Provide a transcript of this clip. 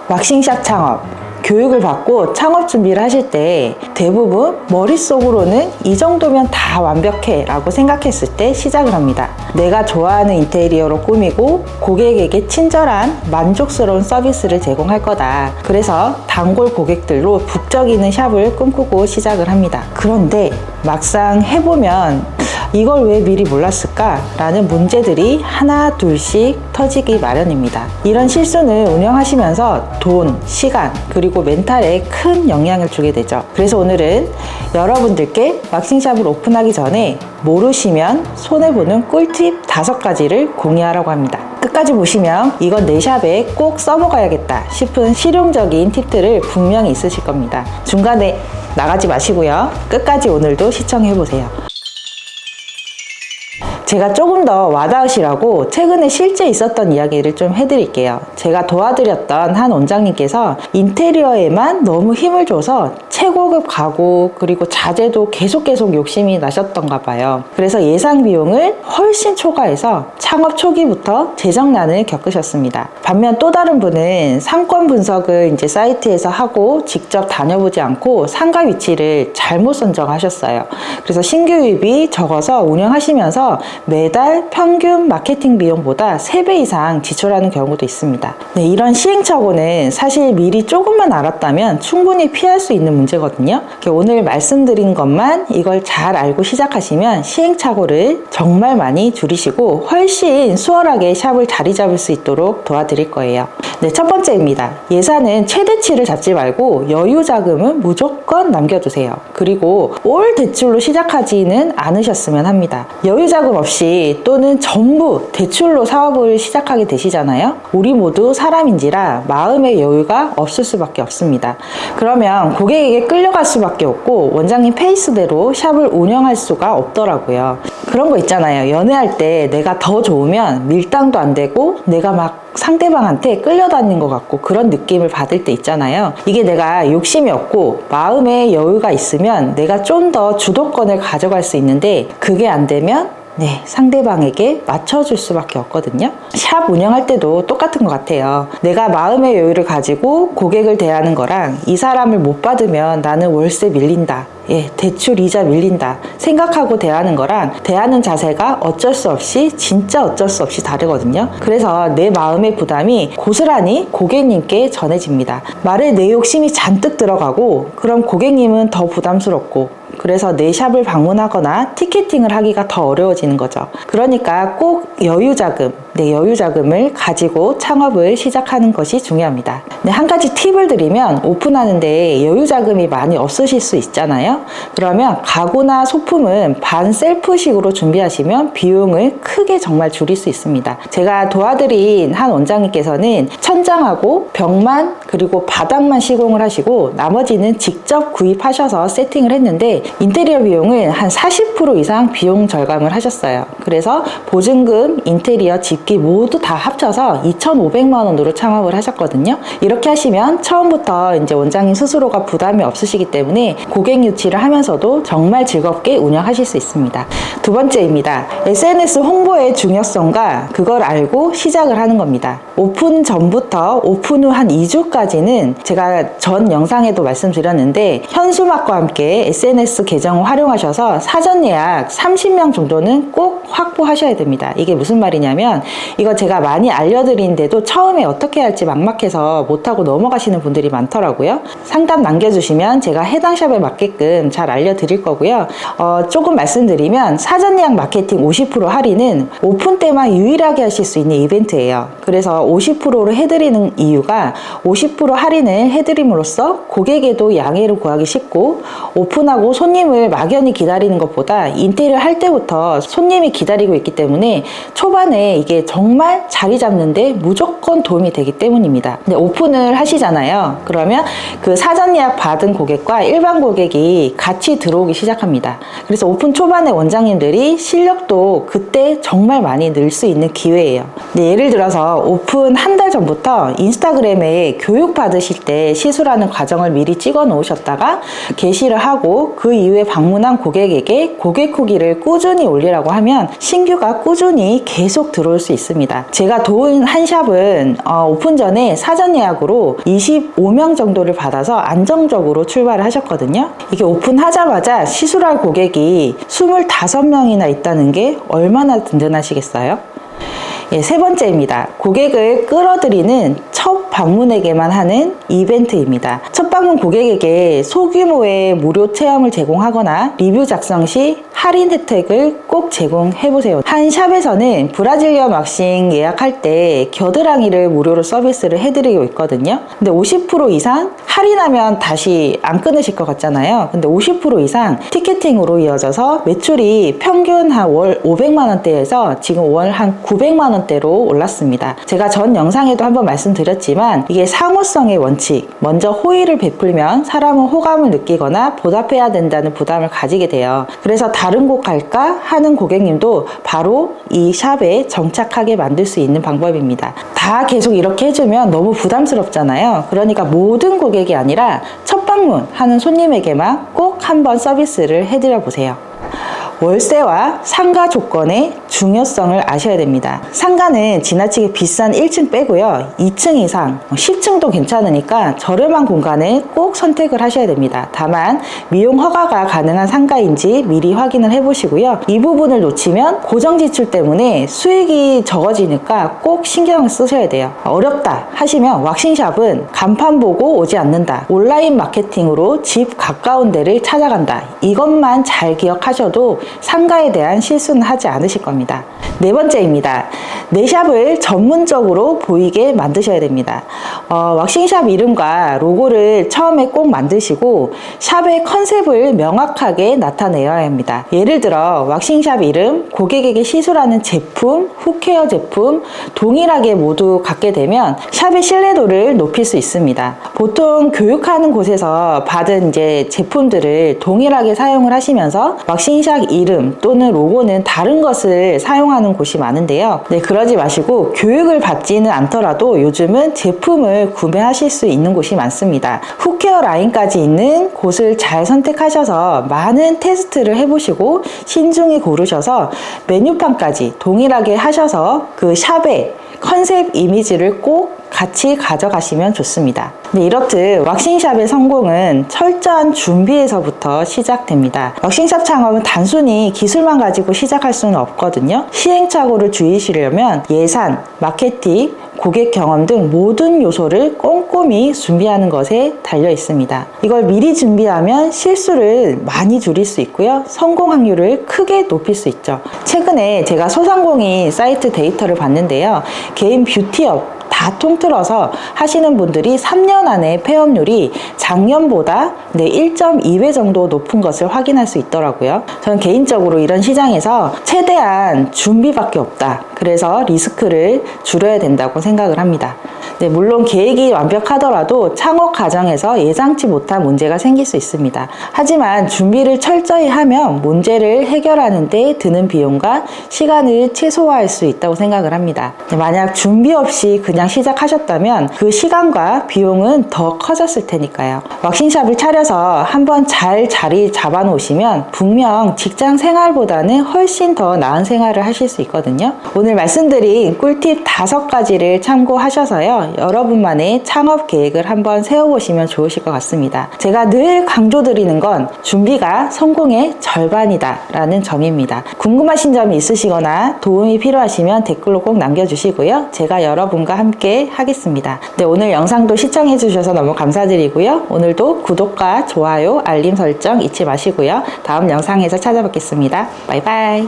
왁싱샵 창업 교육을 받고 창업 준비를 하실 때 대부분 머릿속으로는 이 정도면 다 완벽해 라고 생각했을 때 시작을 합니다. 내가 좋아하는 인테리어로 꾸미고 고객에게 친절한 만족스러운 서비스를 제공할 거다. 그래서 단골 고객들로 북적이는 샵을 꿈꾸고 시작을 합니다. 그런데 막상 해보면 이걸 왜 미리 몰랐을까? 라는 문제들이 하나 둘씩 터지기 마련입니다. 이런 실수는 운영하시면서 돈, 시간, 그리고 멘탈에 큰 영향을 주게 되죠. 그래서 오늘은 여러분들께 왁싱샵을 오픈하기 전에 모르시면 손해보는 꿀팁 5가지를 공유하려고 합니다. 끝까지 보시면 이건 내 샵에 꼭 써먹어야겠다 싶은 실용적인 팁들을 분명히 있으실 겁니다. 중간에 나가지 마시고요. 끝까지 오늘도 시청해보세요. 제가 조금 더 와닿으시라고 최근에 실제 있었던 이야기를 좀 해드릴게요. 제가 도와드렸던 한 원장님께서 인테리어에만 너무 힘을 줘서 최고급 가구 그리고 자재도 계속 욕심이 나셨던가 봐요. 그래서 예상 비용을 훨씬 초과해서 창업 초기부터 재정난을 겪으셨습니다. 반면 또 다른 분은 상권 분석을 이제 사이트에서 하고 직접 다녀보지 않고 상가 위치를 잘못 선정하셨어요. 그래서 신규 유입이 적어서 운영하시면서 매달 평균 마케팅 비용보다 3배 이상 지출하는 경우도 있습니다. 네, 이런 시행착오는 사실 미리 조금만 알았다면 충분히 피할 수 있는 문제거든요. 오늘 말씀드린 것만 이걸 잘 알고 시작하시면 시행착오를 정말 많이 줄이시고 훨씬 수월하게 샵을 자리 잡을 수 있도록 도와드릴 거예요. 네, 첫 번째입니다. 예산은 최대치를 잡지 말고 여유 자금은 무조건 남겨두세요. 그리고 올 대출로 시작하지는 않으셨으면 합니다. 여유 자금 없이 또는 전부 대출로 사업을 시작하게 되시잖아요. 우리 모두 사람인지라 마음의 여유가 없을 수밖에 없습니다. 그러면 고객에게 끌려갈 수밖에 없고 원장님 페이스대로 샵을 운영할 수가 없더라고요. 그런 거 있잖아요. 연애할 때 내가 더 좋으면 밀당도 안 되고 내가 막 상대방한테 끌려다니는 것 같고 그런 느낌을 받을 때 있잖아요. 이게 내가 욕심이 없고 마음의 여유가 있으면 내가 좀 더 주도권을 가져갈 수 있는데 그게 안 되면 상대방에게 맞춰줄 수밖에 없거든요. 샵 운영할 때도 똑같은 것 같아요. 내가 마음의 여유를 가지고 고객을 대하는 거랑 이 사람을 못 받으면 나는 월세 밀린다. 대출 이자 밀린다 생각하고 대하는 거랑 대하는 자세가 진짜 어쩔 수 없이 다르거든요. 그래서 내 마음의 부담이 고스란히 고객님께 전해집니다. 말에 내 욕심이 잔뜩 들어가고 그럼 고객님은 더 부담스럽고 그래서 내 샵을 방문하거나 티켓팅을 하기가 더 어려워지는 거죠. 그러니까 꼭 여유자금을 가지고 창업을 시작하는 것이 중요합니다. 한 가지 팁을 드리면 오픈하는데 여유자금이 많이 없으실 수 있잖아요. 그러면 가구나 소품은 반 셀프식으로 준비하시면 비용을 크게 정말 줄일 수 있습니다. 제가 도와드린 한 원장님께서는 천장하고 벽만 그리고 바닥만 시공을 하시고 나머지는 직접 구입하셔서 세팅을 했는데 인테리어 비용을 한 40% 이상 비용 절감을 하셨어요. 그래서 보증금, 인테리어, 집기 모두 다 합쳐서 2,500만 원으로 창업을 하셨거든요. 이렇게 하시면 처음부터 이제 원장님 스스로가 부담이 없으시기 때문에 고객 유치를 하면서도 정말 즐겁게 운영하실 수 있습니다. 두 번째입니다. SNS 홍보의 중요성과 그걸 알고 시작을 하는 겁니다. 오픈 전부터 오픈 후 한 2주까지는 제가 전 영상에도 말씀드렸는데 현수막과 함께 SNS 계정을 활용하셔서 사전 예약 30명 정도는 꼭 확보하셔야 됩니다. 이게 무슨 말이냐면 이거 제가 많이 알려드리는데도 처음에 어떻게 할지 막막해서 못하고 넘어가시는 분들이 많더라고요. 상담 남겨주시면 제가 해당 샵에 맞게끔 잘 알려드릴 거고요. 조금 말씀드리면 사전 예약 마케팅 50% 할인은 오픈 때만 유일하게 하실 수 있는 이벤트예요. 그래서 50%로 해드리는 이유가 50% 할인을 해드림으로써 고객에도 양해를 구하기 쉽고 오픈하고 손님을 막연히 기다리는 것보다 인테리어 할 때부터 손님이 기다리고 있기 때문에 초반에 이게 정말 자리 잡는데 무조건 도움이 되기 때문입니다. 근데 오픈을 하시잖아요. 그러면 그 사전 예약 받은 고객과 일반 고객이 같이 들어오기 시작합니다. 그래서 오픈 초반에 원장님들이 실력도 그때 정말 많이 늘 수 있는 기회예요. 예를 들어서 오픈 한 달 전부터 인스타그램에 교육 받으실 때 시술하는 과정을 미리 찍어 놓으셨다가 게시를 하고 그 이후에 방문한 고객에게 고객 후기를 꾸준히 올리라고 하면 신규가 꾸준히 계속 들어올 수 있습니다. 제가 도운 한 샵은 오픈 전에 사전 예약으로 25명 정도를 받아서 안정적으로 출발을 하셨거든요. 이게 오픈하자마자 시술할 고객이 25명이나 있다는 게 얼마나 든든하시겠어요? 예, 세 번째입니다. 고객을 끌어들이는 첫 방문에게만 하는 이벤트입니다. 첫 방문 고객에게 소규모의 무료 체험을 제공하거나 리뷰 작성 시 할인 혜택을 꼭 제공해보세요. 한 샵에서는 브라질리언 왁싱 예약할 때 겨드랑이를 무료로 서비스를 해드리고 있거든요. 근데 50% 이상 할인하면 다시 안 끊으실 것 같잖아요. 근데 50% 이상 티켓팅으로 이어져서 매출이 평균 한 월 500만 원대에서 지금 월 한 900만 원대로 올랐습니다. 제가 전 영상에도 한번 말씀드렸지만 이게 상호성의 원칙, 먼저 호의를 베풀면 사람은 호감을 느끼거나 보답해야 된다는 부담을 가지게 돼요. 그래서 다른 곳 갈까 하는 고객님도 바로 이 샵에 정착하게 만들 수 있는 방법입니다. 다 계속 이렇게 해주면 너무 부담스럽잖아요. 그러니까 모든 고객이 아니라 첫 방문 하는 손님에게만 꼭 한번 서비스를 해드려 보세요. 월세와 상가 조건의 중요성을 아셔야 됩니다. 상가는 지나치게 비싼 1층 빼고요. 2층 이상, 10층도 괜찮으니까 저렴한 공간을 꼭 선택을 하셔야 됩니다. 다만 미용 허가가 가능한 상가인지 미리 확인을 해보시고요. 이 부분을 놓치면 고정 지출 때문에 수익이 적어지니까 꼭 신경을 쓰셔야 돼요. 어렵다 하시면 왁싱샵은 간판 보고 오지 않는다. 온라인 마케팅으로 집 가까운 데를 찾아간다. 이것만 잘 기억하셔도 상가에 대한 실수는 하지 않으실 겁니다. 네 번째입니다. 내 샵을 전문적으로 보이게 만드셔야 됩니다. 왁싱샵 이름과 로고를 처음에 꼭 만드시고 샵의 컨셉을 명확하게 나타내야 합니다. 예를 들어 왁싱샵 이름, 고객에게 시술하는 제품, 훅케어 제품 동일하게 모두 갖게 되면 샵의 신뢰도를 높일 수 있습니다. 보통 교육하는 곳에서 받은 이제 제품들을 동일하게 사용을 하시면서 왁싱샵 이름 또는 로고는 다른 것을 사용하는 곳이 많은데요. 네, 그러지 마시고 교육을 받지는 않더라도 요즘은 제품을 구매하실 수 있는 곳이 많습니다. 훅케어 라인까지 있는 곳을 잘 선택하셔서 많은 테스트를 해보시고 신중히 고르셔서 메뉴판까지 동일하게 하셔서 그 샵의 컨셉 이미지를 꼭 같이 가져가시면 좋습니다. 네, 이렇듯 왁싱샵의 성공은 철저한 준비에서부터 시작됩니다. 왁싱샵 창업은 단순히 기술만 가지고 시작할 수는 없거든요. 시행착오를 줄이시려면 예산, 마케팅, 고객 경험 등 모든 요소를 꼼꼼히 준비하는 것에 달려 있습니다. 이걸 미리 준비하면 실수를 많이 줄일 수 있고요. 성공 확률을 크게 높일 수 있죠. 최근에 제가 소상공인 사이트 데이터를 봤는데요. 개인 뷰티업 다 통틀어서 하시는 분들이 3년 안에 폐업률이 작년보다 1.2배 정도 높은 것을 확인할 수 있더라고요. 저는 개인적으로 이런 시장에서 최대한 준비밖에 없다. 그래서 리스크를 줄여야 된다고 생각을 합니다. 네, 물론 계획이 완벽하더라도 창업 과정에서 예상치 못한 문제가 생길 수 있습니다. 하지만 준비를 철저히 하면 문제를 해결하는 데 드는 비용과 시간을 최소화할 수 있다고 생각을 합니다. 네, 만약 준비 없이 그냥 시작하셨다면 그 시간과 비용은 더 커졌을 테니까요. 왁싱샵을 차려서 한번 잘 자리 잡아 놓으시면 분명 직장 생활보다는 훨씬 더 나은 생활을 하실 수 있거든요. 오늘 말씀드린 꿀팁 5가지를 참고하셔서요. 여러분만의 창업 계획을 한번 세워보시면 좋으실 것 같습니다. 제가 늘 강조드리는 건 준비가 성공의 절반이다 라는 점입니다. 궁금하신 점이 있으시거나 도움이 필요하시면 댓글로 꼭 남겨주시고요. 제가 여러분과 함께 하겠습니다. 네, 오늘 영상도 시청해 주셔서 너무 감사드리고요. 오늘도 구독과 좋아요, 알림 설정 잊지 마시고요. 다음 영상에서 찾아뵙겠습니다. 바이바이.